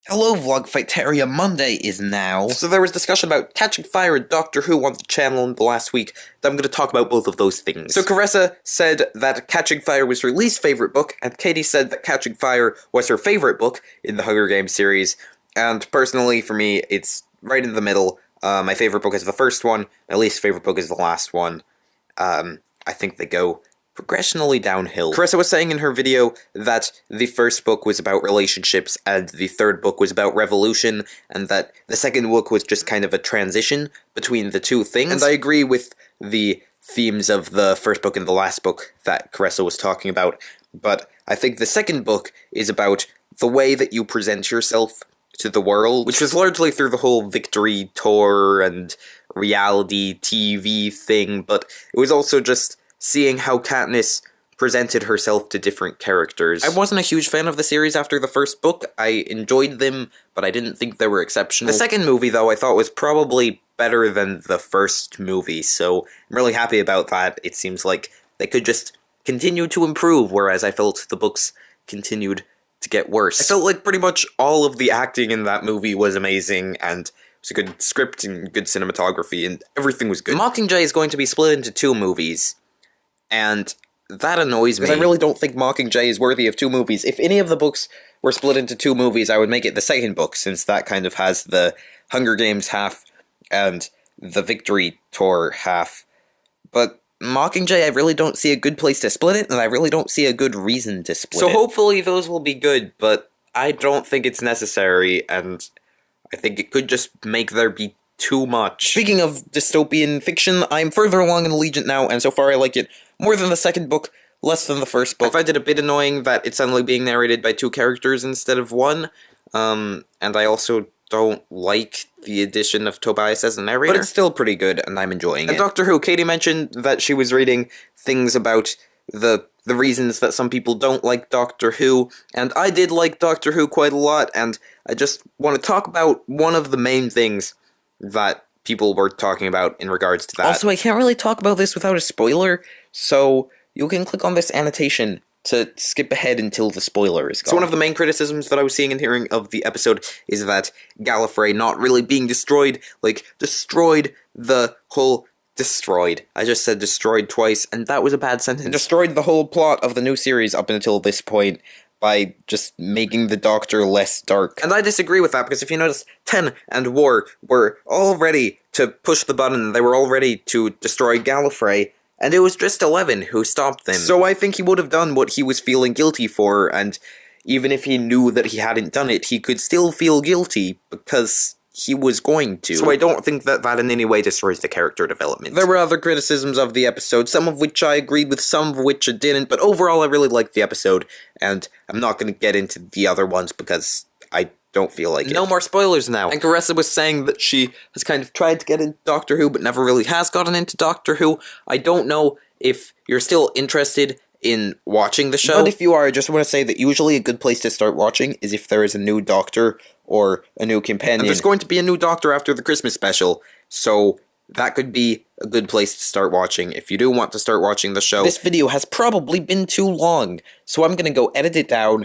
Hello Vlogfighteria, Monday is now. So there was discussion about Catching Fire and Doctor Who on the channel in the last week, that I'm going to talk about both of those things. So Caressa said that Catching Fire was her least favorite book, and Katie said that Catching Fire was her favorite book in the Hunger Games series, and personally, for me, it's right in the middle. My favorite book is the first one, my least favorite book is the last one. I think they go progressionally downhill. Caressa was saying in her video that the first book was about relationships and the third book was about revolution, and that the second book was just kind of a transition between the two things. And I agree with the themes of the first book and the last book that Caressa was talking about, but I think the second book is about the way that you present yourself to the world, which was largely through the whole Victory tour and reality TV thing, but it was also just seeing how Katniss presented herself to different characters. I wasn't a huge fan of the series after the first book. I enjoyed them, but I didn't think they were exceptional. The second movie, though, I thought was probably better than the first movie, so I'm really happy about that. It seems like they could just continue to improve, whereas I felt the books continued to get worse. I felt like pretty much all of the acting in that movie was amazing, and it was a good script and good cinematography, and everything was good. Mockingjay is going to be split into two movies, and that annoys me. Because I really don't think Mockingjay is worthy of two movies. If any of the books were split into two movies, I would make it the second book, since that kind of has the Hunger Games half and the Victory Tour half. But Mockingjay, I really don't see a good place to split it, and I really don't see a good reason to split it. So hopefully those will be good, but I don't think it's necessary, and I think it could just make there be too much. Speaking of dystopian fiction, I'm further along in Allegiant now, and so far I like it more than the second book, less than the first book. I find it a bit annoying that it's suddenly being narrated by two characters instead of one, and I also don't like the addition of Tobias as a narrator. But it's still pretty good, and I'm enjoying it. Doctor Who, Katie mentioned that she was reading things about the reasons that some people don't like Doctor Who, and I did like Doctor Who quite a lot, and I just want to talk about one of the main things that people were talking about in regards to that. Also, I can't really talk about this without a spoiler, so you can click on this annotation to skip ahead until the spoiler is gone. So one of the main criticisms that I was seeing and hearing of the episode is that Gallifrey not really being destroyed, like, destroyed the whole... Destroyed. I just said destroyed twice, and that was a bad sentence. Destroyed the whole plot of the new series up until this point by just making the Doctor less dark. And I disagree with that, because if you notice, Ten and War were all ready to push the button, they were all ready to destroy Gallifrey, and it was just 11 who stopped them. So I think he would have done what he was feeling guilty for, and even if he knew that he hadn't done it, he could still feel guilty, because he was going to. So I don't think that that in any way destroys the character development. There were other criticisms of the episode, some of which I agreed with, some of which I didn't, but overall I really liked the episode, and I'm not going to get into the other ones because I don't feel like it. No more spoilers now. And Caressa was saying that she has kind of tried to get into Doctor Who, but never really has gotten into Doctor Who. I don't know if you're still interested in watching the show. But if you are, I just want to say that usually a good place to start watching is if there is a new Doctor or a new companion. And there's going to be a new Doctor after the Christmas special, so that could be a good place to start watching if you do want to start watching the show. This video has probably been too long, so I'm gonna go edit it down